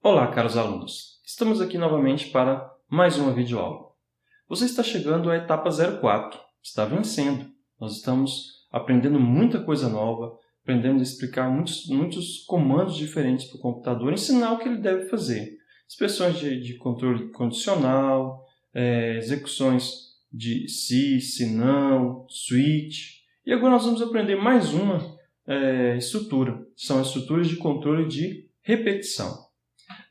Olá, caros alunos! Estamos aqui novamente para mais uma videoaula. Você está chegando à etapa 04, está vencendo. Nós estamos aprendendo muita coisa nova, aprendendo a explicar muitos comandos diferentes para o computador, ensinar o que ele deve fazer. Expressões de controle condicional, execuções de se, não, switch. E agora nós vamos aprender mais uma estrutura. São as estruturas de controle de repetição.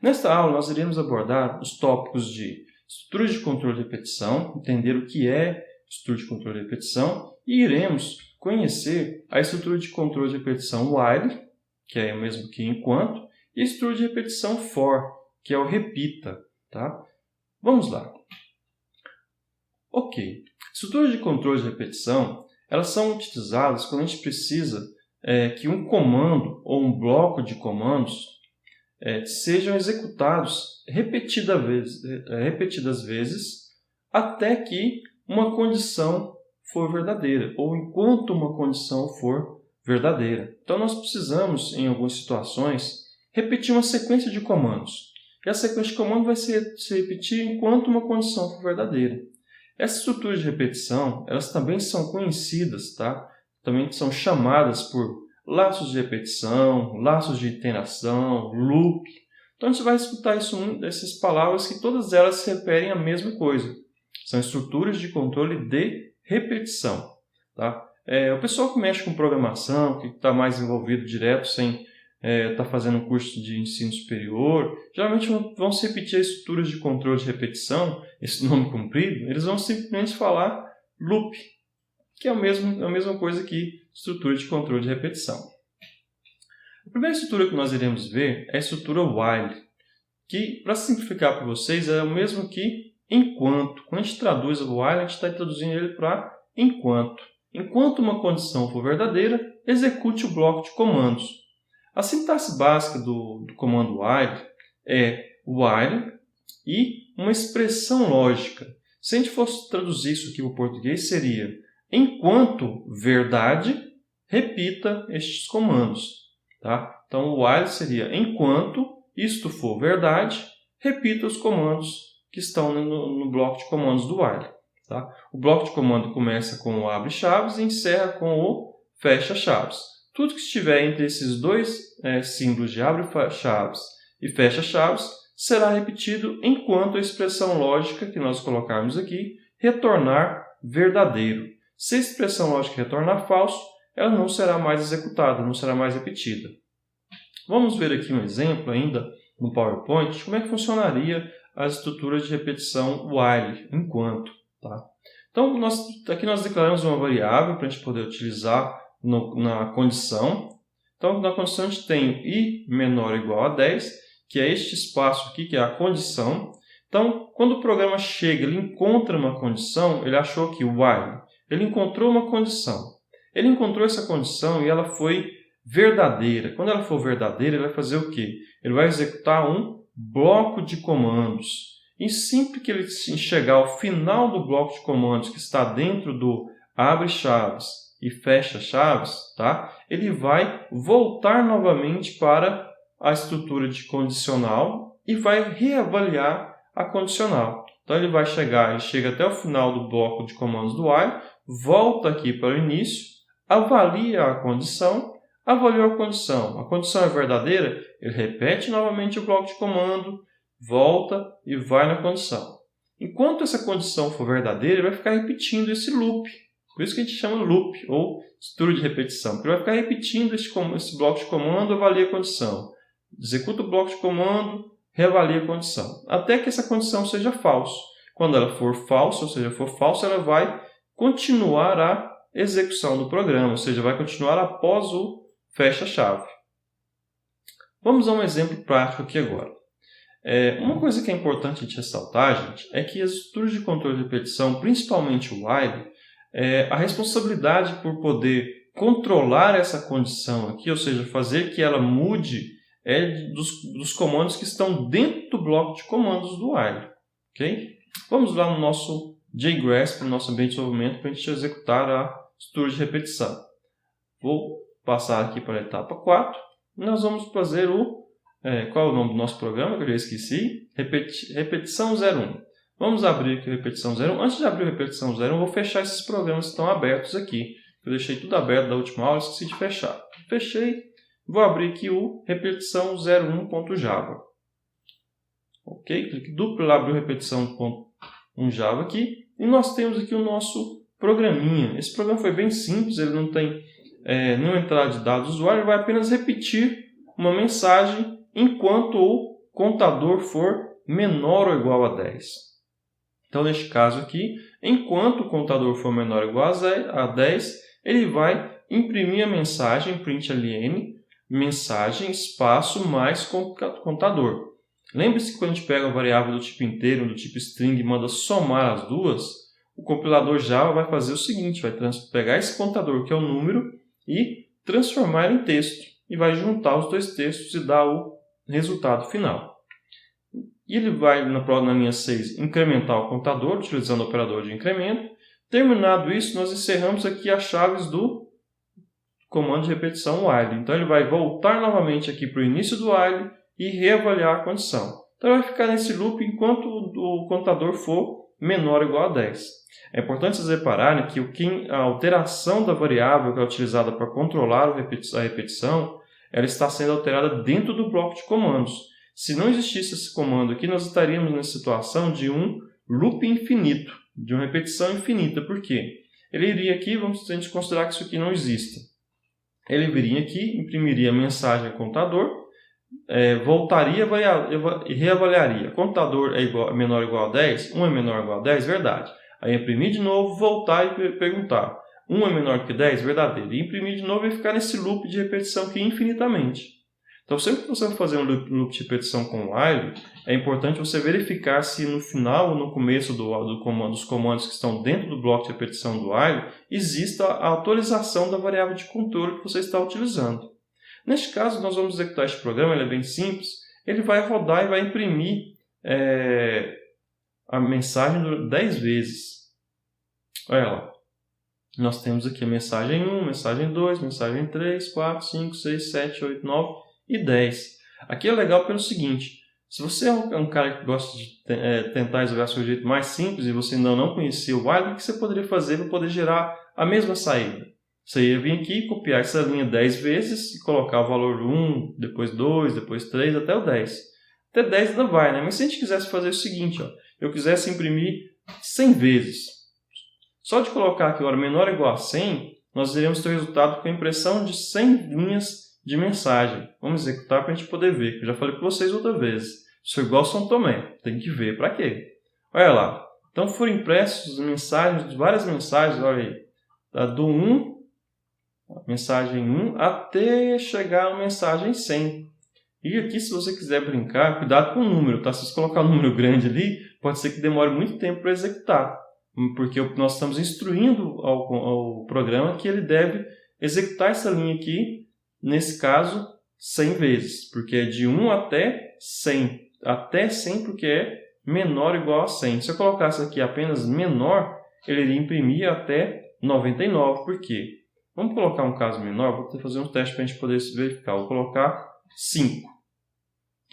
Nesta aula, nós iremos abordar os tópicos de estruturas de controle de repetição, entender o que é estrutura de controle de repetição, e iremos conhecer a estrutura de controle de repetição while, que é o mesmo que enquanto, e a estrutura de repetição for, que é o repita. Tá? Vamos lá. Ok. Estruturas de controle de repetição, elas são utilizadas quando a gente precisa que um comando ou um bloco de comandos sejam executados repetidas vezes até que uma condição for verdadeira, ou enquanto uma condição for verdadeira. Então, nós precisamos, em algumas situações, repetir uma sequência de comandos. E a sequência de comandos vai se repetir enquanto uma condição for verdadeira. Essas estruturas de repetição, elas também são conhecidas, tá? Também são chamadas por laços de repetição, laços de iteração, loop. Então, a gente vai escutar essas palavras que todas elas se referem à mesma coisa. São estruturas de controle de repetição. Tá? O pessoal que mexe com programação, que está mais envolvido direto, sem estar fazendo um curso de ensino superior, geralmente vão se repetir as estruturas de controle de repetição, esse nome comprido, eles vão simplesmente falar loop, que é a mesma coisa que estrutura de controle de repetição. A primeira estrutura que nós iremos ver é a estrutura while, que, para simplificar para vocês, é o mesmo que enquanto. Quando a gente traduz o while, a gente está traduzindo ele para enquanto. Enquanto uma condição for verdadeira, execute o bloco de comandos. A sintaxe básica do comando while é while e uma expressão lógica. Se a gente fosse traduzir isso aqui para o português, seria: enquanto verdade, repita estes comandos. Tá? Então, o while seria: enquanto isto for verdade, repita os comandos que estão no bloco de comandos do while. Tá? O bloco de comando começa com o abre chaves e encerra com o fecha chaves. Tudo que estiver entre esses dois símbolos de abre chaves e fecha chaves será repetido enquanto a expressão lógica que nós colocarmos aqui retornar verdadeiro. Se a expressão lógica retornar falso, ela não será mais executada, não será mais repetida. Vamos ver aqui um exemplo ainda no PowerPoint de como é que funcionaria a estrutura de repetição while, enquanto. Tá? Então, aqui nós declaramos uma variável para a gente poder utilizar na condição. Então, na condição a gente tem i menor ou igual a 10, que é este espaço aqui, que é a condição. Então, quando o programa chega, ele encontra uma condição, ele achou que while, ele encontrou uma condição. Ele encontrou essa condição e ela foi verdadeira. Quando ela for verdadeira, ele vai fazer o quê? Ele vai executar um bloco de comandos. E sempre que ele chegar ao final do bloco de comandos que está dentro do abre chaves e fecha chaves, tá? Ele vai voltar novamente para a estrutura de condicional e vai reavaliar a condicional. Então, ele chega até o final do bloco de comandos do while, volta aqui para o início, avalia a condição, avaliou a condição é verdadeira, ele repete novamente o bloco de comando, volta e vai na condição. Enquanto essa condição for verdadeira, ele vai ficar repetindo esse loop. Por isso que a gente chama loop, ou estrutura de repetição. Porque ele vai ficar repetindo esse bloco de comando, avalia a condição. Executa o bloco de comando, reavalia a condição. Até que essa condição seja falsa. Quando ela for falsa, ou seja, for falsa, ela vai continuar a execução do programa, ou seja, vai continuar após o fecha-chave. Vamos a um exemplo prático aqui agora. Uma coisa que é importante a gente ressaltar, gente, é que as estruturas de controle de repetição, principalmente o while, a responsabilidade por poder controlar essa condição aqui, ou seja, fazer que ela mude, é dos comandos que estão dentro do bloco de comandos do while. Okay? Vamos lá no nosso JGrass, no nosso ambiente de desenvolvimento, para a gente executar a estrutura de repetição. Vou passar aqui para a etapa 4 e nós vamos fazer o qual é o nome do nosso programa, que eu já esqueci? Repetição 01. Vamos abrir aqui a repetição 01. Antes de abrir a repetição 01, eu vou fechar esses programas que estão abertos aqui. Eu deixei tudo aberto da última aula, esqueci de fechar. Fechei. Vou abrir aqui o repetição 01.java. Ok? Clique duplo para abrir o repetição.java aqui. E nós temos aqui o nosso programinha. Esse programa foi bem simples, ele não tem nenhuma entrada de dados do usuário, ele vai apenas repetir uma mensagem enquanto o contador for menor ou igual a 10. Então, neste caso aqui, enquanto o contador for menor ou igual a 10, ele vai imprimir a mensagem println, mensagem, espaço, mais contador. Lembre-se que quando a gente pega uma variável do tipo inteiro, do tipo string, e manda somar as duas, o compilador Java vai fazer o seguinte, vai pegar esse contador, que é o número, e transformar em texto. E vai juntar os dois textos e dar o resultado final. E ele vai, na linha 6, incrementar o contador, utilizando o operador de incremento. Terminado isso, nós encerramos aqui as chaves do comando de repetição while. Então, ele vai voltar novamente aqui para o início do while e reavaliar a condição. Então, ele vai ficar nesse loop enquanto o contador for menor ou igual a 10. É importante vocês repararem que a alteração da variável que é utilizada para controlar a repetição, ela está sendo alterada dentro do bloco de comandos. Se não existisse esse comando aqui, nós estaríamos na situação de um loop infinito, de uma repetição infinita. Por quê? Ele iria aqui, vamos a gente considerar que isso aqui não exista. Ele viria aqui, imprimiria a mensagem ao contador, voltaria e reavaliaria. Contador é menor ou igual a 10? 1 é menor ou igual a 10? Verdade. Aí imprimir de novo, voltar e perguntar. 1 é menor que 10? Verdadeiro. E imprimir de novo e ficar nesse loop de repetição aqui infinitamente. Então, sempre que você for fazer um loop de repetição com while, é importante você verificar se no final ou no começo dos comandos que estão dentro do bloco de repetição do while, exista a atualização da variável de controle que você está utilizando. Neste caso, nós vamos executar este programa, ele é bem simples. Ele vai rodar e vai imprimir a mensagem 10 vezes. Olha lá. Nós temos aqui a mensagem 1, mensagem 2, mensagem 3, 4, 5, 6, 7, 8, 9 e 10. Aqui é legal pelo seguinte, se você é um cara que gosta de tentar resolver seu jeito mais simples e você ainda não conhecia o while, o que você poderia fazer para poder gerar a mesma saída? Você ia vir aqui, copiar essa linha 10 vezes e colocar o valor 1, depois 2, depois 3, até o 10. Até 10 ainda vai, né? Mas se a gente quisesse fazer o seguinte, eu quisesse imprimir 100 vezes. Só de colocar aqui, menor ou igual a 100, nós iremos ter o resultado com a impressão de 100 linhas de mensagem. Vamos executar para a gente poder ver. Eu já falei para vocês outra vez. Isso é igual São Tomé. Tem que ver. Para quê? Olha lá. Então foram impressos várias mensagens, olha aí. Do 1, mensagem 1, até chegar a mensagem 100. E aqui, se você quiser brincar, cuidado com o número, tá? Se você colocar um número grande ali, pode ser que demore muito tempo para executar. Porque nós estamos instruindo ao programa que ele deve executar essa linha aqui, nesse caso, 100 vezes. Porque é de 1 até 100. Até 100 porque é menor ou igual a 100. Se eu colocasse aqui apenas menor, ele iria imprimir até 99. Por quê? Vamos colocar um caso menor, vou fazer um teste para a gente poder verificar. Vou colocar 5.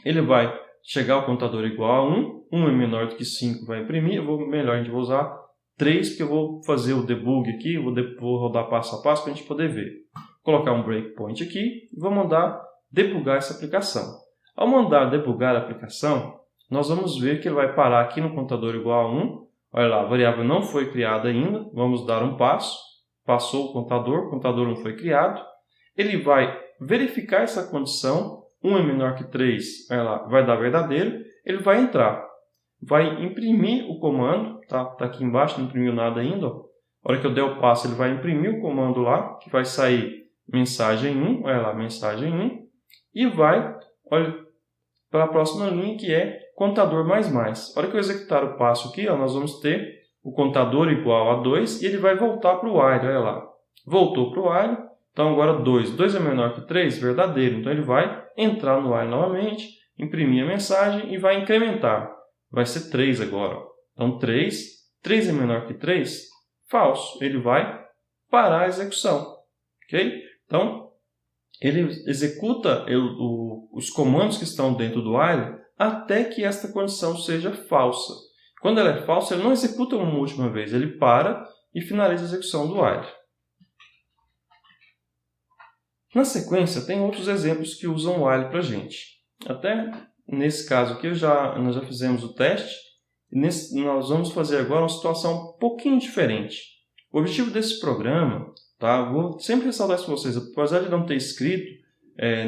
Ele vai chegar ao contador igual a 1. 1 é menor do que 5, vai imprimir. A gente vai usar 3, porque eu vou fazer o debug aqui, vou rodar passo a passo para a gente poder ver. Vou colocar um breakpoint aqui e vou mandar debugar essa aplicação. Ao mandar debugar a aplicação, nós vamos ver que ele vai parar aqui no contador igual a 1. Olha lá, a variável não foi criada ainda. Vamos dar um passo. Passou o contador não foi criado. Ele vai verificar essa condição. 1 é menor que 3, olha lá, vai dar verdadeiro. Ele vai entrar. Vai imprimir o comando. Tá aqui embaixo, não imprimiu nada ainda. Ó. A hora que eu der o passo, ele vai imprimir o comando lá, que vai sair mensagem 1. Olha lá, mensagem 1. E vai para a próxima linha, que é contador mais mais. A hora que eu executar o passo aqui, nós vamos ter o contador igual a 2 e ele vai voltar para o while. Olha lá. Voltou para o while. Então, agora 2. 2 é menor que 3? Verdadeiro. Então, ele vai entrar no while novamente, imprimir a mensagem e vai incrementar. Vai ser 3 agora. Então, 3. 3 é menor que 3? Falso. Ele vai parar a execução. Ok? Então, ele executa os comandos que estão dentro do while até que esta condição seja falsa. Quando ela é falsa, ele não executa uma última vez, ele para e finaliza a execução do while. Na sequência, tem outros exemplos que usam o while para a gente. Até nesse caso aqui, nós já fizemos o teste. E nós vamos fazer agora uma situação um pouquinho diferente. O objetivo desse programa, tá? Vou sempre ressaltar isso para vocês, apesar de não ter escrito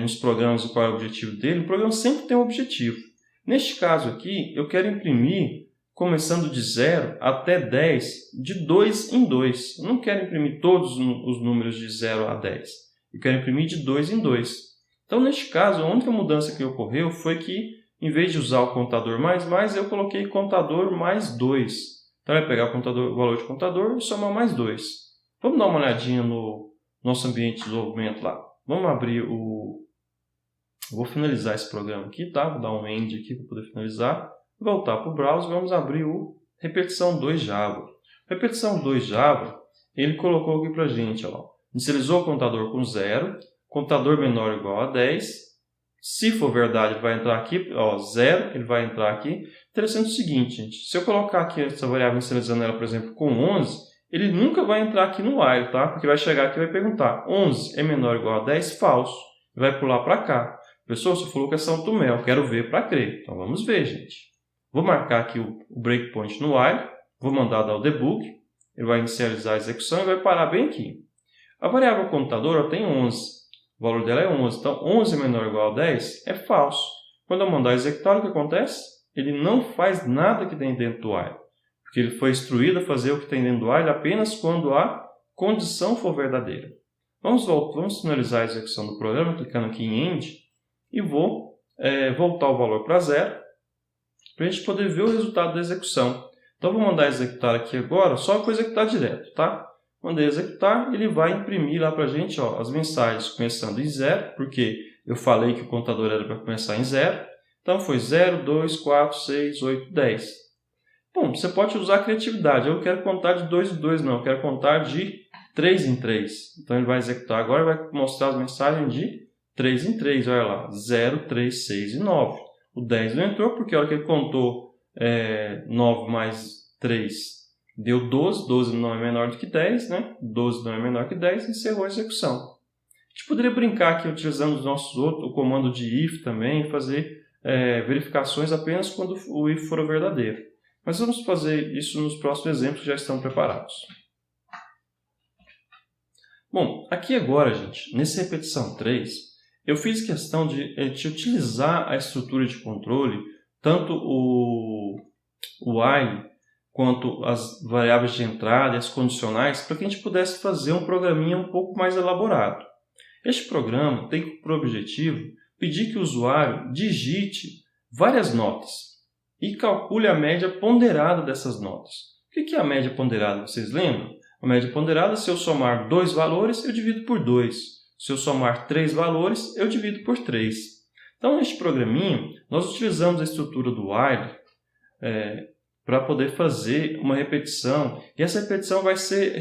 nos programas qual é o objetivo dele, o programa sempre tem um objetivo. Neste caso aqui, eu quero imprimir, começando de 0 até 10, de 2 em 2. Eu não quero imprimir todos os números de 0 a 10. Eu quero imprimir de 2 em 2. Então, neste caso, a única mudança que ocorreu foi que, em vez de usar o contador mais, eu coloquei contador mais 2. Então, vai pegar o valor de contador e somar mais 2. Vamos dar uma olhadinha no nosso ambiente de desenvolvimento lá. Vamos abrir Vou finalizar esse programa aqui, tá? Vou dar um end aqui para poder finalizar. Voltar para o browser, vamos abrir o repetição 2 Java. Repetição 2 Java, ele colocou aqui para a gente, ó, inicializou o contador com 0, contador menor ou igual a 10. Se for verdade, ele vai entrar aqui, ó, 0, ele vai entrar aqui. Interessante o seguinte, gente, se eu colocar aqui essa variável inicializando ela, por exemplo, com 11, ele nunca vai entrar aqui no while, tá? Porque vai chegar aqui e vai perguntar, 11 é menor ou igual a 10? Falso. Vai pular para cá. Pessoal, você falou que é São Tomé, eu quero ver para crer. Então vamos ver, gente. Vou marcar aqui o breakpoint no while, vou mandar dar o debug, ele vai inicializar a execução e vai parar bem aqui. A variável contador tem 11, o valor dela é 11, então 11 menor ou igual a 10 é falso. Quando eu mandar executar, o que acontece? Ele não faz nada que tem dentro do while, porque ele foi instruído a fazer o que tem dentro do while apenas quando a condição for verdadeira. Vamos finalizar a execução do programa, clicando aqui em End, e vou voltar o valor para 0, para a gente poder ver o resultado da execução. Então, vou mandar executar aqui agora, só para executar direto, tá? Mandei executar, ele vai imprimir lá para a gente, ó, as mensagens começando em 0, porque eu falei que o contador era para começar em 0. Então, foi 0, 2, 4, 6, 8, 10. Bom, você pode usar a criatividade. Eu quero contar de 2 em 2, não. Eu quero contar de 3 em 3. Então, ele vai executar agora e vai mostrar as mensagens de 3 em 3. Olha lá, 0, 3, 6 e 9. O 10 não entrou porque a hora que ele contou 9 mais 3 deu 12. 12 não é menor do que 10, né? 12 não é menor que 10 e encerrou a execução. A gente poderia brincar aqui utilizando o comando de if também, fazer verificações apenas quando o if for verdadeiro. Mas vamos fazer isso nos próximos exemplos que já estão preparados. Bom, aqui agora, gente, nessa repetição 3, eu fiz questão de utilizar a estrutura de controle, tanto o while quanto as variáveis de entrada e as condicionais, para que a gente pudesse fazer um programinha um pouco mais elaborado. Este programa tem por objetivo pedir que o usuário digite várias notas e calcule a média ponderada dessas notas. O que é a média ponderada? Vocês lembram? A média ponderada, se eu somar 2 valores, eu divido por 2. Se eu somar 3 valores, eu divido por 3. Então, neste programinha, nós utilizamos a estrutura do while para poder fazer uma repetição. E essa repetição vai ser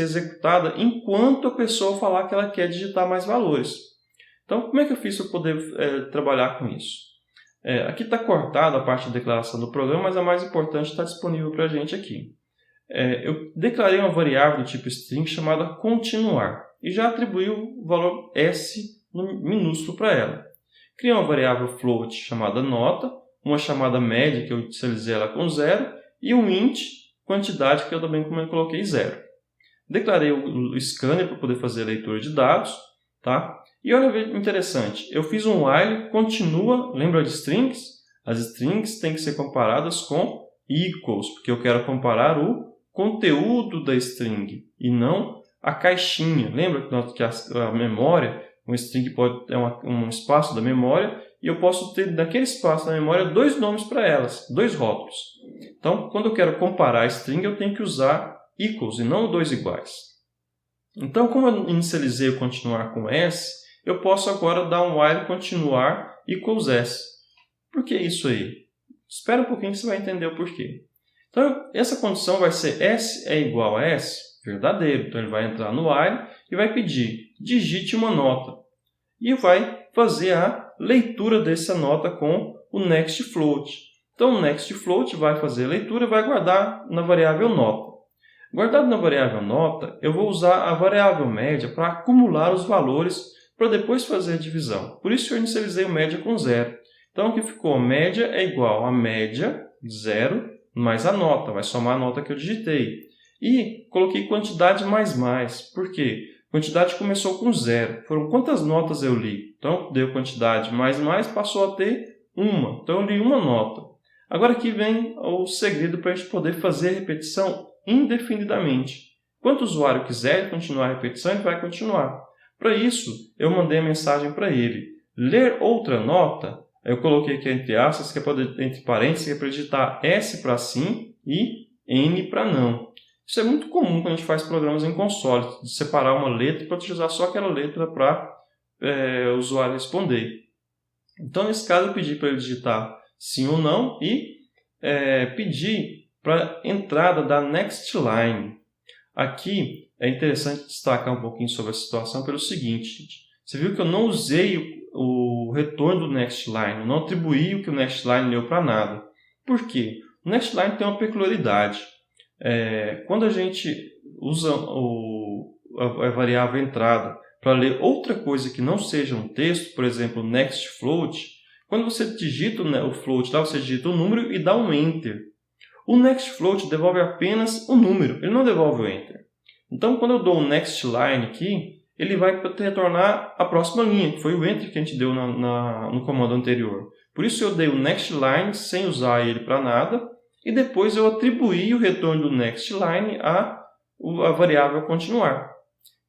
executada enquanto a pessoa falar que ela quer digitar mais valores. Então, como é que eu fiz para poder trabalhar com isso? Aqui está cortada a parte de declaração do programa, mas a mais importante está disponível para a gente aqui. Eu declarei uma variável do tipo string chamada continuar e já atribuí o valor s minúsculo para ela. Criei uma variável float chamada nota, uma chamada média que eu inicializei ela com 0 e um int quantidade que eu também coloquei 0. Declarei o scanner para poder fazer a leitura de dados, tá? E olha que interessante, eu fiz um while continua, lembra de strings? As strings têm que ser comparadas com equals, porque eu quero comparar o conteúdo da string e não a caixinha. Lembra que a memória, um string é um espaço da memória e eu posso ter naquele espaço da memória 2 nomes para elas, 2 rótulos. Então, quando eu quero comparar a string, eu tenho que usar equals e não 2 iguais. Então, como eu inicializei o continuar com s, eu posso agora dar um while continuar equals s. Por que isso aí? Espera um pouquinho que você vai entender o porquê. Então, essa condição vai ser s é igual a s, verdadeiro. Então, ele vai entrar no while e vai pedir, digite uma nota. e vai fazer a leitura dessa nota com o next float. Então, o next float vai fazer a leitura e vai guardar na variável nota. Guardado na variável nota, eu vou usar a variável média para acumular os valores para depois fazer a divisão. Por isso eu inicializei o média com 0. Então, aqui ficou média é igual a média, 0, mais a nota. Vai somar a nota que eu digitei. E coloquei quantidade mais. Por quê? Quantidade começou com 0. Foram quantas notas eu li? Então, deu quantidade mais, passou a ter 1. Então, eu li uma nota. Agora aqui vem o segredo para a gente poder fazer a repetição indefinidamente. Enquanto o usuário quiser continuar a repetição, ele vai continuar. Para isso, eu mandei a mensagem para ele. Ler outra nota, eu coloquei aqui entre aspas, que é para, entre parênteses, que é para digitar S para sim e N para não. Isso é muito comum quando a gente faz programas em console, de separar uma letra para utilizar só aquela letra para o usuário responder. Então, nesse caso, eu pedi para ele digitar sim ou não e pedi para a entrada da next line. Aqui é interessante destacar um pouquinho sobre a situação pelo seguinte. Você viu que eu não usei o retorno do next line, eu não atribuí o que o next line leu para nada. Por quê? O next line tem uma peculiaridade. Quando a gente usa a variável entrada para ler outra coisa que não seja um texto, por exemplo, next float, quando você digita o float lá, você digita o número e dá um enter. O next float devolve apenas o número, ele não devolve o enter. Então, quando eu dou o next line aqui, ele vai retornar a próxima linha, que foi o enter que a gente deu no comando anterior. Por isso eu dei o next line sem usar ele para nada, e depois eu atribuí o retorno do next line à variável continuar.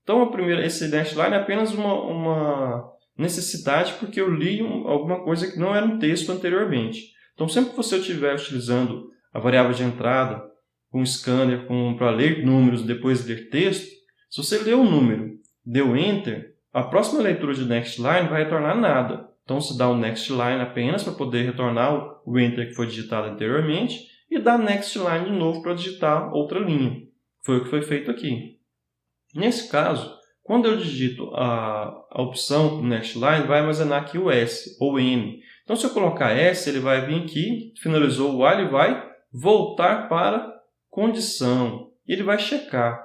Então, esse next line é apenas uma necessidade porque eu li alguma coisa que não era um texto anteriormente. Então, sempre que você estiver utilizando a variável de entrada com scanner para ler números e depois ler texto, se você leu um número, deu enter, a próxima leitura de next line vai retornar nada. Então, se dá o next line apenas para poder retornar o enter que foi digitado anteriormente e dá next line de novo para digitar outra linha. Foi o que foi feito aqui. Nesse caso, quando eu digito a opção next line, vai armazenar aqui o S ou N. Então, se eu colocar S, ele vai vir aqui, finalizou o while e vai voltar para condição. Ele vai checar.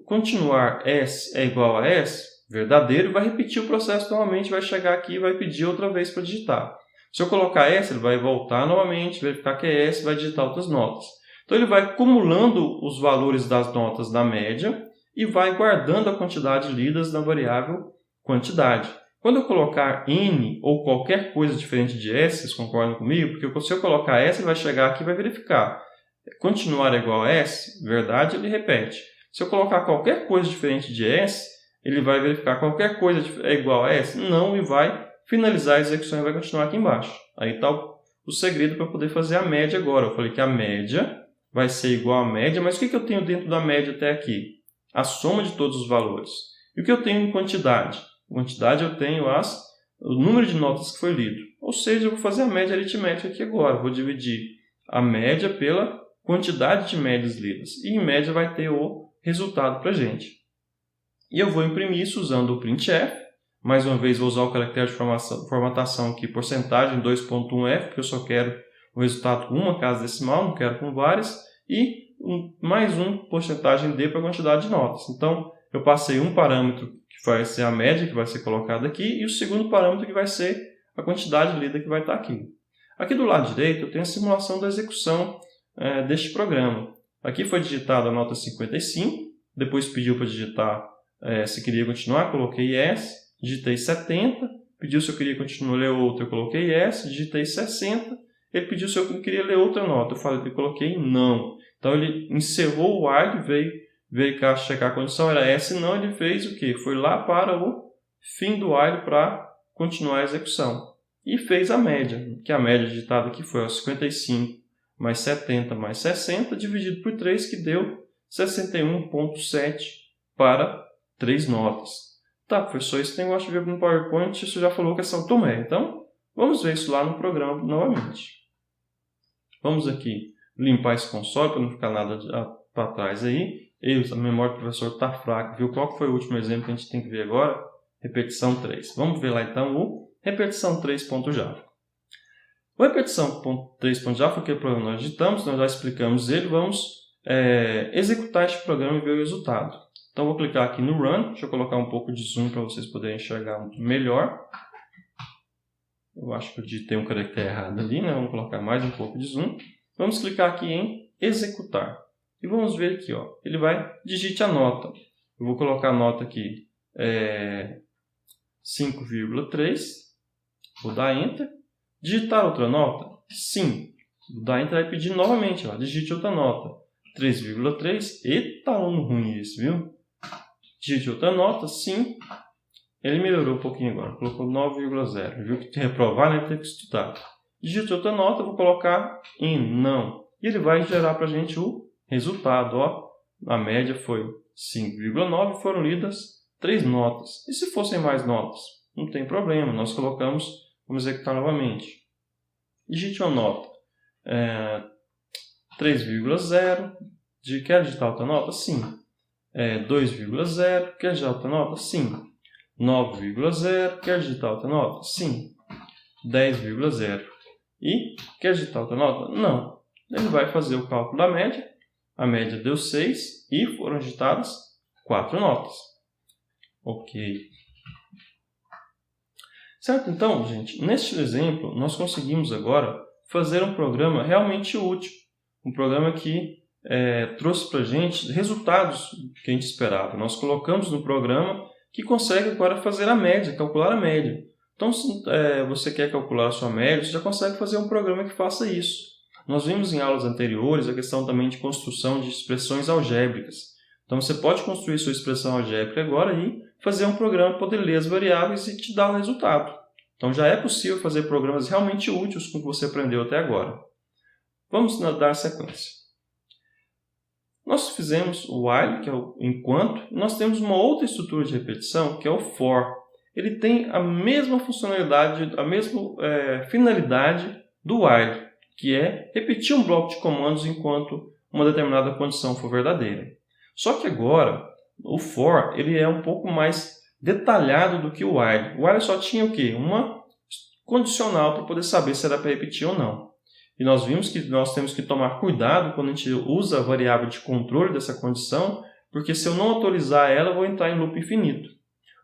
Continuar S é igual a S, verdadeiro, e vai repetir o processo novamente, vai chegar aqui e vai pedir outra vez para digitar. Se eu colocar S, ele vai voltar novamente, verificar que é S e vai digitar outras notas. Então, ele vai acumulando os valores das notas da média e vai guardando a quantidade lidas na variável quantidade. Quando eu colocar N ou qualquer coisa diferente de S, vocês concordam comigo? Porque se eu colocar S, ele vai chegar aqui e vai verificar. Continuar é igual a S, verdade, ele repete. Se eu colocar qualquer coisa diferente de S, ele vai verificar qualquer coisa é igual a S, não, e vai finalizar a execução e vai continuar aqui embaixo. Aí está o segredo para poder fazer a média agora. Eu falei que a média vai ser igual a média, mas o que eu tenho dentro da média até aqui? A soma de todos os valores. E o que eu tenho em quantidade? Em quantidade eu tenho o número de notas que foi lido. Ou seja, eu vou fazer a média aritmética aqui agora. Vou dividir a média pela quantidade de médias lidas. E em média vai ter o resultado para a gente. E eu vou imprimir isso usando o printf. Mais uma vez vou usar o caractere de formatação aqui, porcentagem 2.1f, porque eu só quero o resultado com uma casa decimal, não quero com várias. E mais porcentagem D para a quantidade de notas. Então, eu passei um parâmetro que vai ser a média, que vai ser colocada aqui, e o segundo parâmetro que vai ser a quantidade lida que vai estar aqui. Aqui do lado direito, eu tenho a simulação da execução deste programa. Aqui foi digitada a nota 55, depois pediu para digitar se queria continuar, coloquei S, digitei 70, pediu se eu queria continuar a ler outra, eu coloquei S, digitei 60, ele pediu se eu queria ler outra nota, eu coloquei não. Então, ele encerrou o while, veio checar a condição, era S, não, ele fez o quê? Foi lá para o fim do while para continuar a execução. E fez a média, que a média digitada aqui foi 55 mais 70 mais 60, dividido por 3, que deu 61,7 para 3 notas. Tá, professor, esse negócio de ver no PowerPoint, isso já falou que é São Tomé. Então, vamos ver isso lá no programa novamente. Vamos aqui limpar esse console para não ficar nada para trás aí. A memória do professor está fraca. Viu qual foi o último exemplo que a gente tem que ver agora? repetição 3. Vamos ver lá então o repetição 3.java. O repetição 3.java foi aquele programa que nós digitamos, nós já explicamos ele, vamos executar este programa e ver o resultado. Então vou clicar aqui no Run, deixa eu colocar um pouco de zoom para vocês poderem enxergar melhor. Eu acho que eu digitei um caractere errado ali, né? Vamos colocar mais um pouco de zoom. Vamos clicar aqui em executar. E vamos ver aqui, ó, ele vai, digite a nota. Eu vou colocar a nota aqui, 5,3. Vou dar Enter. Digitar outra nota? Sim. Vou dar Enter e vai pedir novamente, ó, digite outra nota. 3,3. Eita, aluno ruim esse, viu? Digite outra nota? Sim. Ele melhorou um pouquinho agora, colocou 9,0. Viu que reprovar, né? Tem que estudar. Digite outra nota, vou colocar em não. E ele vai gerar para a gente o resultado. Ó. A média foi 5,9, foram lidas 3 notas. E se fossem mais notas? Não tem problema, nós colocamos, vamos executar novamente. Digite uma nota. 3,0. Quer digitar outra nota? Sim. 2,0. Quer digitar outra nota? Sim. 9,0. Quer digitar outra nota? Sim. 10,0. E quer digitar outra nota? Não. Ele vai fazer o cálculo da média. A média deu 6 e foram digitadas 4 notas. Ok. Certo? Então, gente, neste exemplo, nós conseguimos agora fazer um programa realmente útil. Um programa que trouxe para a gente resultados que a gente esperava. Nós colocamos no programa que consegue agora fazer a média, calcular a média. Então, se você quer calcular a sua média, você já consegue fazer um programa que faça isso. Nós vimos em aulas anteriores a questão também de construção de expressões algébricas. Então, você pode construir sua expressão algébrica agora e fazer um programa para poder ler as variáveis e te dar o resultado. Então, já é possível fazer programas realmente úteis com o que você aprendeu até agora. Vamos dar sequência. Nós fizemos o while, que é o enquanto, e nós temos uma outra estrutura de repetição, que é o for. Ele tem a mesma funcionalidade, a mesma finalidade do while, que é repetir um bloco de comandos enquanto uma determinada condição for verdadeira. Só que agora, o for ele é um pouco mais detalhado do que o while. O while só tinha o quê? Uma condicional para poder saber se era para repetir ou não. E nós vimos que nós temos que tomar cuidado quando a gente usa a variável de controle dessa condição, porque se eu não atualizar ela, eu vou entrar em loop infinito.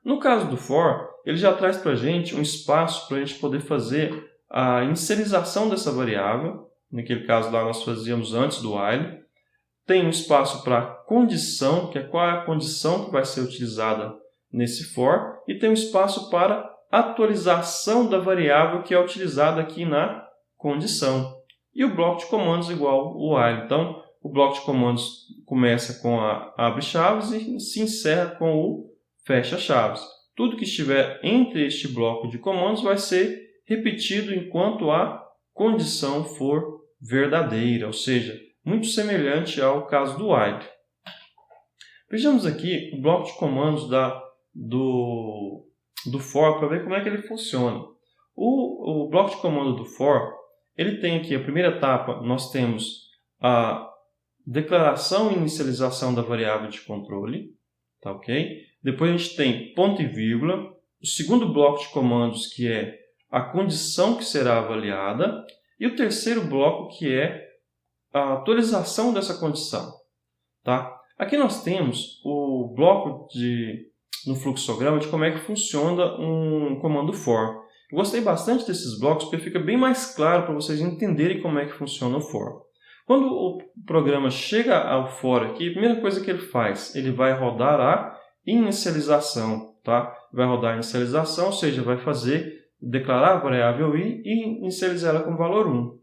No caso do for, ele já traz para a gente um espaço para a gente poder fazer a inicialização dessa variável. Naquele caso lá nós fazíamos antes do while. Tem um espaço para condição, que é qual é a condição que vai ser utilizada nesse for. E tem um espaço para atualização da variável que é utilizada aqui na condição. E o bloco de comandos igual o while. Então, o bloco de comandos começa com a abre-chaves e se encerra com o fecha-chaves. Tudo que estiver entre este bloco de comandos vai ser repetido enquanto a condição for verdadeira, ou seja, muito semelhante ao caso do while. Vejamos aqui o bloco de comandos do for para ver como é que ele funciona. O bloco de comando do for, ele tem aqui a primeira etapa, nós temos a declaração e inicialização da variável de controle, tá ok? Depois a gente tem ponto e vírgula, o segundo bloco de comandos que é a condição que será avaliada e o terceiro bloco que é a atualização dessa condição, tá? Aqui nós temos o bloco no fluxograma de como é que funciona um comando for. Eu gostei bastante desses blocos porque fica bem mais claro para vocês entenderem como é que funciona o for. Quando o programa chega ao for aqui, a primeira coisa que ele faz, ele vai rodar a inicialização, tá? Vai rodar a inicialização, ou seja, vai declarar a variável i e inicializar ela com valor 1.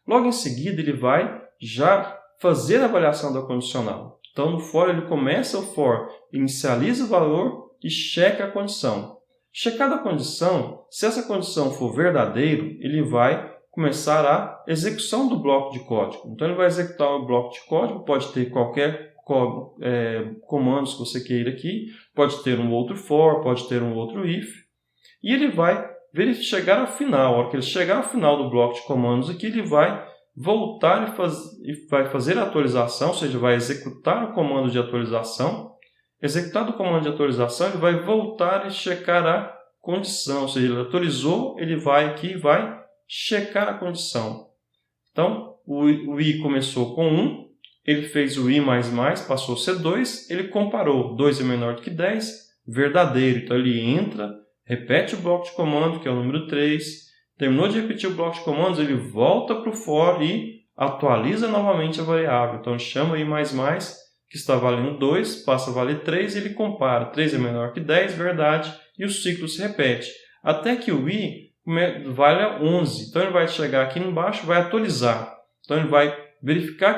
Logo em seguida, ele vai já fazer a avaliação da condicional. Então, no for, ele começa o for, inicializa o valor e checa a condição. Checada a condição, se essa condição for verdadeiro, ele vai começar a execução do bloco de código. Então, ele vai executar o bloco de código, pode ter qualquer comandos que você queira aqui, pode ter um outro for, pode ter um outro if, e ele vai chegar ao final. A hora que ele chegar ao final do bloco de comandos aqui, ele vai voltar e vai fazer a atualização, ou seja, vai executar o comando de atualização. executado o comando de atualização, ele vai voltar e checar a condição. Ou seja, ele atualizou, ele vai aqui e vai checar a condição. Então, o i começou com 1, ele fez o i++, passou a ser 2, ele comparou, 2 é menor do que 10, verdadeiro. Então, ele entra, repete o bloco de comando, que é o número 3, terminou de repetir o bloco de comandos, ele volta para o for e atualiza novamente a variável. Então, chama o i++, que está valendo 2, passa a valer 3 e ele compara. 3 é menor que 10, verdade, e o ciclo se repete. Até que o i valha 11. Então, ele vai chegar aqui embaixo, vai atualizar. Então, ele vai verificar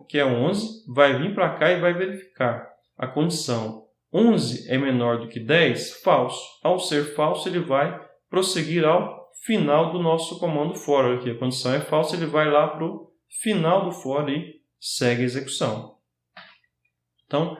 que é 11, vai vir para cá e vai verificar a condição. 11 é menor do que 10? Falso. Ao ser falso, ele vai prosseguir ao final do nosso comando for. Aqui a condição é falsa, ele vai lá para o final do for e segue a execução. Então,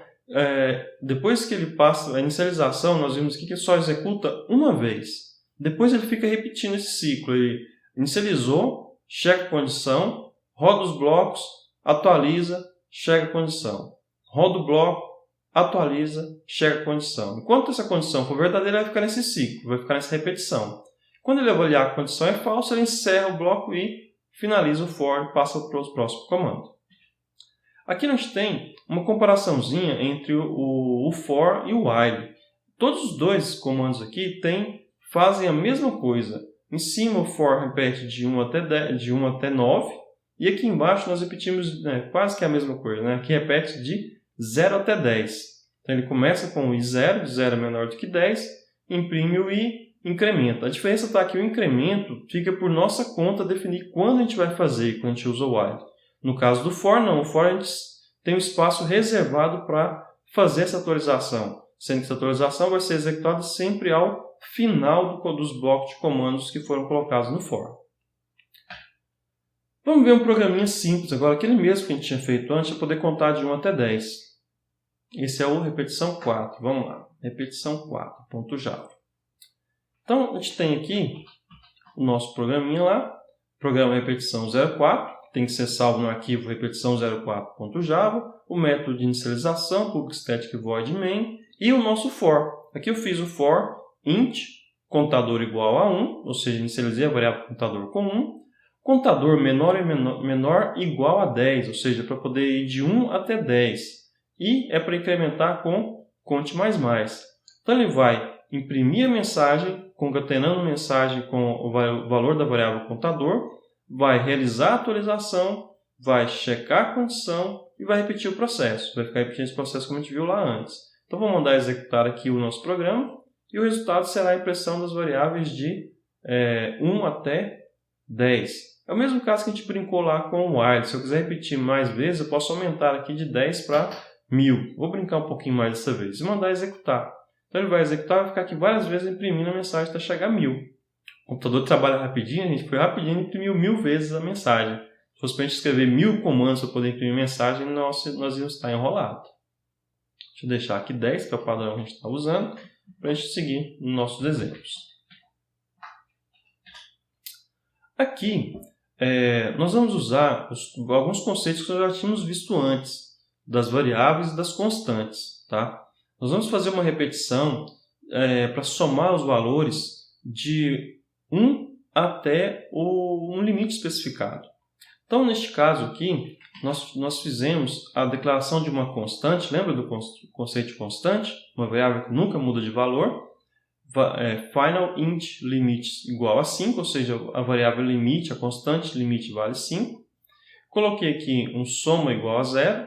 depois que ele passa a inicialização, nós vimos aqui que ele só executa uma vez. Depois ele fica repetindo esse ciclo. Ele inicializou, checa a condição, roda os blocos, atualiza, checa a condição. Roda o bloco, atualiza, checa a condição. Enquanto essa condição for verdadeira, vai ficar nesse ciclo, vai ficar nessa repetição. Quando ele avaliar que a condição é falsa, ele encerra o bloco e finaliza o for e passa para o próximo comando. Aqui a gente tem uma comparaçãozinha entre o for e o while. Todos os dois comandos aqui fazem a mesma coisa. Em cima o for repete de 1 até 9 e aqui embaixo nós repetimos quase que a mesma coisa. Aqui repete de 0 até 10. Então ele começa com o i0, 0 é menor do que 10, imprime o i, incrementa. A diferença está que o incremento fica por nossa conta definir quando a gente vai fazer, quando a gente usa o while. No caso do for, não. O for a gente tem um espaço reservado para fazer essa atualização. Sendo que essa atualização vai ser executada sempre ao final dos blocos de comandos que foram colocados no for. Vamos ver um programinha simples agora, aquele mesmo que a gente tinha feito antes, para poder contar de 1 até 10. Esse é o repetição 4. Vamos lá. Repetição 4.java. Então, a gente tem aqui o nosso programinha lá. Programa repetição 04. Tem que ser salvo no arquivo repetição04.java. O método de inicialização, public static void main. E o nosso for. Aqui eu fiz o for int, contador igual a 1. Ou seja, inicializei a variável contador com 1. Contador menor igual a 10. Ou seja, para poder ir de 1 até 10. E é para incrementar com conte mais. Então ele vai imprimir a mensagem, concatenando a mensagem com o valor da variável contador, vai realizar a atualização, vai checar a condição e vai repetir o processo. Vai ficar repetindo esse processo como a gente viu lá antes. Então vou mandar executar aqui o nosso programa e o resultado será a impressão das variáveis de 1 até 10. É o mesmo caso que a gente brincou lá com o while. Se eu quiser repetir mais vezes, eu posso aumentar aqui de 10 para 1000. Vou brincar um pouquinho mais dessa vez e mandar executar. Então ele vai executar e vai ficar aqui várias vezes imprimindo a mensagem até chegar a 1000. O computador trabalha rapidinho, a gente foi rapidinho e imprimiu 1000 vezes a mensagem. Se fosse para a gente escrever 1000 comandos para poder imprimir mensagem, nós íamos estar enrolados. Deixa eu deixar aqui 10, que é o padrão que a gente está usando, para a gente seguir nos nossos exemplos. Aqui, nós vamos usar alguns conceitos que nós já tínhamos visto antes, das variáveis e das constantes. Tá? Nós vamos fazer uma repetição para somar os valores de 1 até um limite especificado. Então, neste caso aqui, nós fizemos a declaração de uma constante. Lembra do conceito de constante? Uma variável que nunca muda de valor. Final int limit igual a 5, ou seja, a variável limite, a constante limite vale 5. Coloquei aqui um soma igual a 0.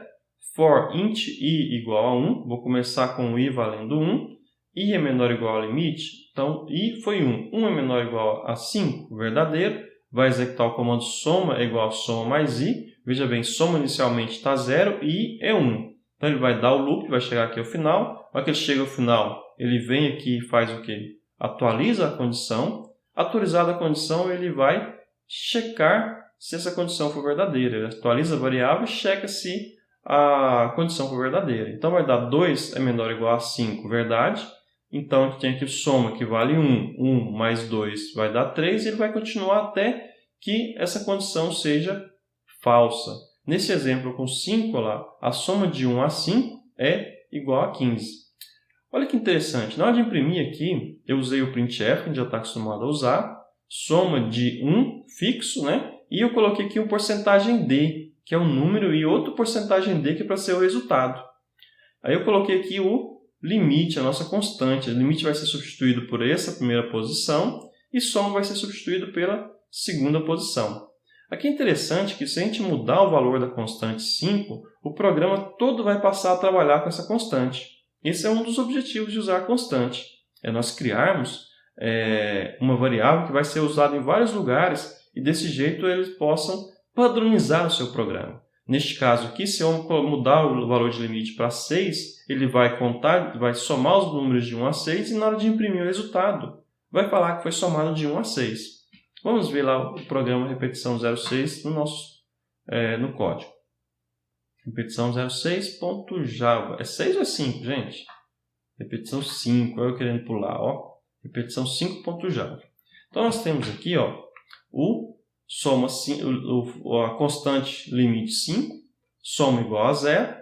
For int i igual a 1. Vou começar com o i valendo 1. I é menor ou igual ao limite. Então, i foi 1. 1 é menor ou igual a 5, verdadeiro. Vai executar o comando soma é igual a soma mais i. Veja bem, soma inicialmente está 0 e i é 1. Então, ele vai dar o loop, vai chegar aqui ao final. Na hora que ele chega ao final, ele vem aqui e faz o quê? Atualiza a condição. Atualizada a condição, ele vai checar se essa condição for verdadeira. Ele atualiza a variável e checa se a condição for verdadeira. Então, vai dar 2 é menor ou igual a 5, verdade. Então, a gente tem aqui o soma que vale 1. 1 mais 2 vai dar 3 e ele vai continuar até que essa condição seja falsa. Nesse exemplo com 5, lá, a soma de 1 a 5 é igual a 15. Olha que interessante, na hora de imprimir aqui, eu usei o printf, que a gente já está acostumado a usar, soma de 1 fixo, né? E eu coloquei aqui um porcentagem D, que é um número, e outro porcentagem D, que é para ser o resultado. Aí eu coloquei aqui o limite, a nossa constante. O limite vai ser substituído por essa primeira posição e soma vai ser substituído pela segunda posição. Aqui é interessante que se a gente mudar o valor da constante 5, o programa todo vai passar a trabalhar com essa constante. Esse é um dos objetivos de usar a constante. É nós criarmos uma variável que vai ser usada em vários lugares e desse jeito eles possam padronizar o seu programa. Neste caso aqui, se eu mudar o valor de limite para 6, ele vai contar, vai somar os números de 1 a 6 e na hora de imprimir o resultado, vai falar que foi somado de 1 a 6. Vamos ver lá o programa repetição 06 no código. Repetição 06.java. É 6 ou é 5, gente? Repetição 5, eu querendo pular, ó. Repetição 5.java. Então nós temos aqui, ó, a constante limite 5, soma igual a 0,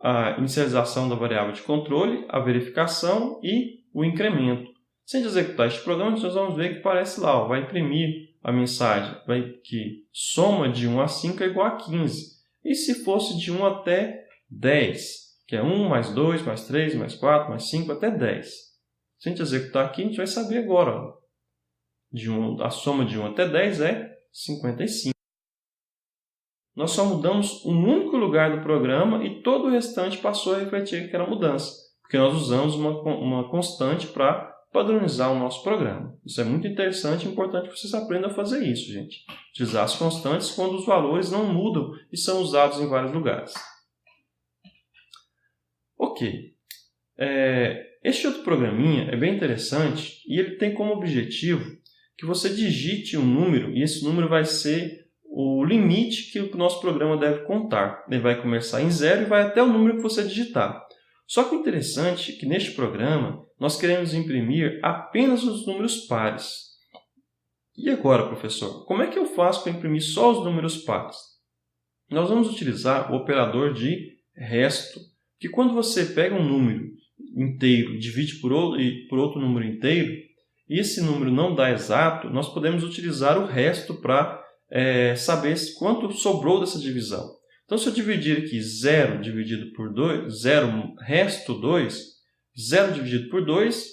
a inicialização da variável de controle, a verificação e o incremento. Se a gente executar este programa, nós vamos ver que aparece lá, ó, vai imprimir a mensagem que soma de 1 a 5 é igual a 15. E se fosse de 1 até 10, que é 1 mais 2, mais 3, mais 4, mais 5, até 10. Se a gente executar aqui, a gente vai saber agora. Ó, a soma de 1 até 10 é 55. Nós só mudamos um único lugar do programa e todo o restante passou a refletir aquela mudança, porque nós usamos uma constante para padronizar o nosso programa. Isso é muito interessante e importante que vocês aprendam a fazer isso, gente. Utilizar as constantes quando os valores não mudam e são usados em vários lugares. Ok. Este outro programinha é bem interessante e ele tem como objetivo que você digite um número e esse número vai ser o limite que o nosso programa deve contar. Ele vai começar em 0 e vai até o número que você digitar. Só que o interessante é que neste programa nós queremos imprimir apenas os números pares. E agora, professor, como é que eu faço para imprimir só os números pares? Nós vamos utilizar o operador de resto, que quando você pega um número inteiro e divide por outro número inteiro, e esse número não dá exato, nós podemos utilizar o resto para saber quanto sobrou dessa divisão. Então, se eu dividir aqui 0 dividido por 2, 0 resto 2, 0 dividido por 2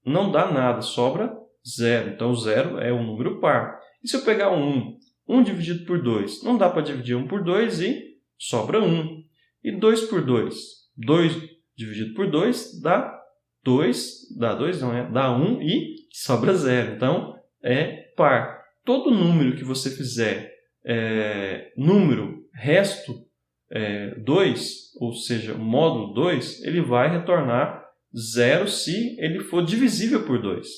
não dá nada, sobra 0. Então, 0 é um número par. E se eu pegar 1, 1 dividido por 2, não dá para dividir 1 por 2 e sobra 1. E 2 por 2, 2 dividido por 2 dá 1 e sobra 0. Então, é par. Todo número que você fizer número resto 2, ou seja, módulo 2, ele vai retornar 0 se ele for divisível por 2.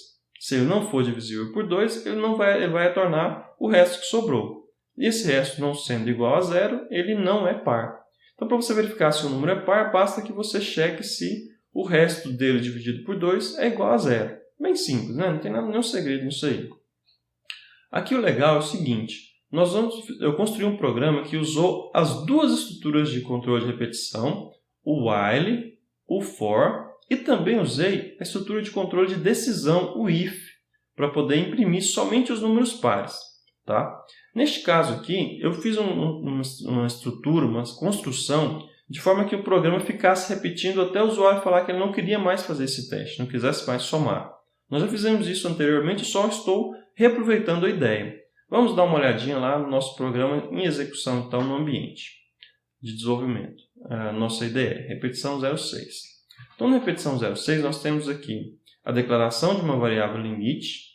Se ele não for divisível por 2, ele vai retornar o resto que sobrou. E esse resto não sendo igual a 0, ele não é par. Então, para você verificar se o número é par, basta que você cheque se o resto dele dividido por 2 é igual a 0. Bem simples, né? Não tem nenhum segredo nisso aí. Aqui o legal é o seguinte, eu construí um programa que usou as duas estruturas de controle de repetição, o while, o for, e também usei a estrutura de controle de decisão, o if, para poder imprimir somente os números pares. Tá? Neste caso aqui, eu fiz uma estrutura, uma construção, de forma que o programa ficasse repetindo até o usuário falar que ele não queria mais fazer esse teste, não quisesse mais somar. Nós já fizemos isso anteriormente, só estou reaproveitando a ideia. Vamos dar uma olhadinha lá no nosso programa em execução, então, no ambiente de desenvolvimento. A nossa ideia é repetição 06. Então, na repetição 06, nós temos aqui a declaração de uma variável limite,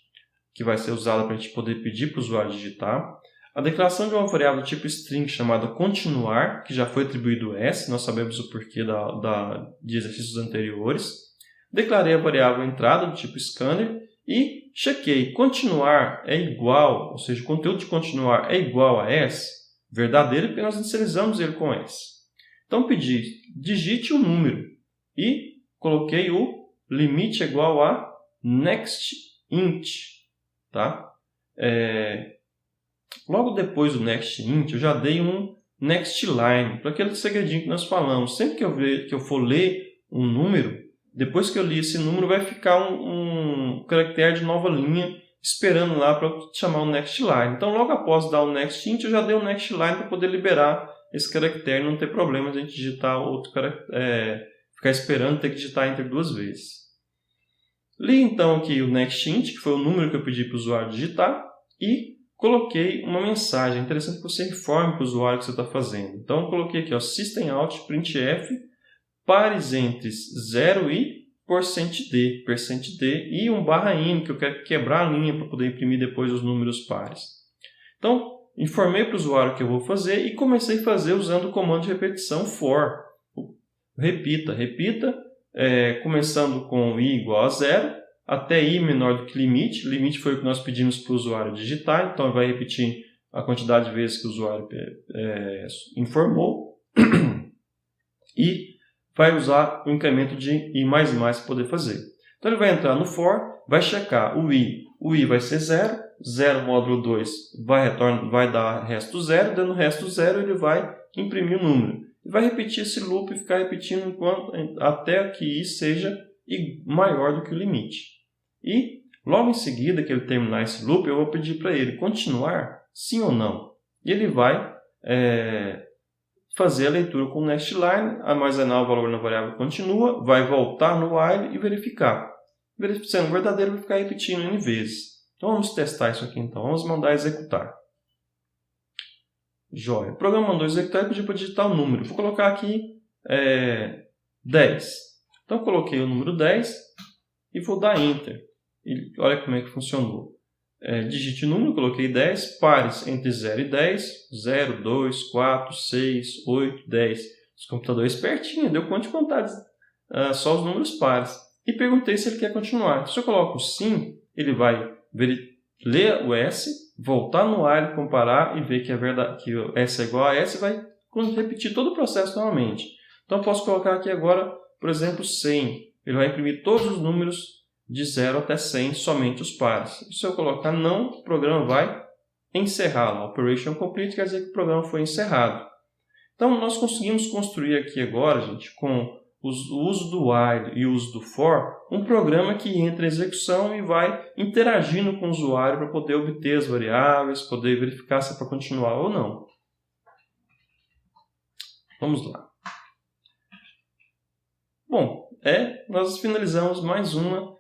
que vai ser usada para a gente poder pedir para o usuário digitar. A declaração de uma variável tipo string chamada continuar, que já foi atribuído S, nós sabemos o porquê de exercícios anteriores. Declarei a variável entrada do tipo scanner e chequei continuar é igual, ou seja, o conteúdo de continuar é igual a S, verdadeiro, porque nós inicializamos ele com S. Então pedi, digite o número e coloquei o limite igual a next int. Tá? Logo depois do next int, eu já dei um next line, para aquele segredinho que nós falamos. Sempre que eu for ler um número, depois que eu li esse número, vai ficar um caractere de nova linha esperando lá para chamar o next line. Então, logo após dar o next int, eu já dei o next line para poder liberar esse caractere, não ter problema de a gente digitar outro caractere, ficar esperando ter que digitar enter 2 vezes. Li então aqui o next int, que foi o número que eu pedi para o usuário digitar, e coloquei uma mensagem. É interessante que você informe para o usuário o que você está fazendo. Então, eu coloquei aqui, ó, systemout printf, pares entre 0 e %d e um /n, que eu quero quebrar a linha para poder imprimir depois os números pares. Então, informei para o usuário o que eu vou fazer e comecei a fazer usando o comando de repetição for. Repita, começando com i igual a 0, até i menor do que limite. Limite foi o que nós pedimos para o usuário digitar, então vai repetir a quantidade de vezes que o usuário informou. E vai usar o incremento de i++ para poder fazer. Então ele vai entrar no for, vai checar o i vai ser 0, 0 módulo 2 vai dar resto 0, dando resto 0 ele vai imprimir o número. E vai repetir esse loop e ficar repetindo até que i seja maior do que o limite. E logo em seguida que ele terminar esse loop, eu vou pedir para ele continuar, sim ou não. E ele vai fazer a leitura com o next line, armazenar o valor na variável continua, vai voltar no while e verificar. Sendo verdadeiro, vai ficar repetindo n vezes. Então vamos testar isso aqui então. Vamos mandar executar. Joia. O programa mandou executar e pediu para digitar o número. Vou colocar aqui 10. Então eu coloquei o número 10 e vou dar Enter. E olha como é que funcionou. Digite o número, coloquei 10, pares entre 0 e 10, 0, 2, 4, 6, 8, 10. Esse computador é espertinho, deu conta de contar só os números pares. E perguntei se ele quer continuar. Se eu coloco sim, ele vai ler o S, voltar no while, comparar e ver que o S é igual a S e vai repetir todo o processo novamente. Então eu posso colocar aqui agora, por exemplo, 100. Ele vai imprimir todos os números de 0 até 100, somente os pares. E se eu colocar não, o programa vai encerrar. Operation complete quer dizer que o programa foi encerrado. Então, nós conseguimos construir aqui agora, gente, com o uso do while e o uso do for, um programa que entra em execução e vai interagindo com o usuário para poder obter as variáveis, poder verificar se é para continuar ou não. Vamos lá. Bom, nós finalizamos mais uma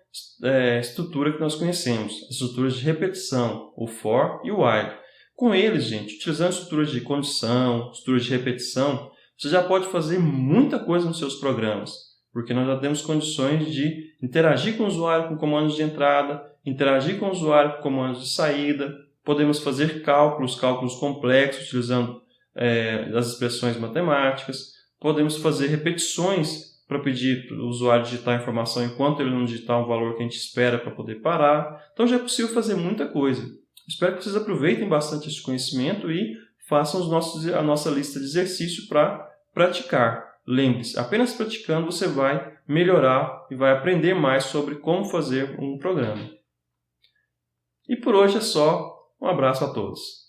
estrutura que nós conhecemos, as estruturas de repetição, o for e o while. Com eles, gente, utilizando estruturas de condição, estruturas de repetição, você já pode fazer muita coisa nos seus programas, porque nós já temos condições de interagir com o usuário com comandos de entrada, interagir com o usuário com comandos de saída, podemos fazer cálculos complexos utilizando as expressões matemáticas, podemos fazer repetições para pedir para o usuário digitar a informação enquanto ele não digitar um valor que a gente espera para poder parar. Então já é possível fazer muita coisa. Espero que vocês aproveitem bastante esse conhecimento e façam a nossa lista de exercícios para praticar. Lembre-se, apenas praticando você vai melhorar e vai aprender mais sobre como fazer um programa. E por hoje é só. Um abraço a todos.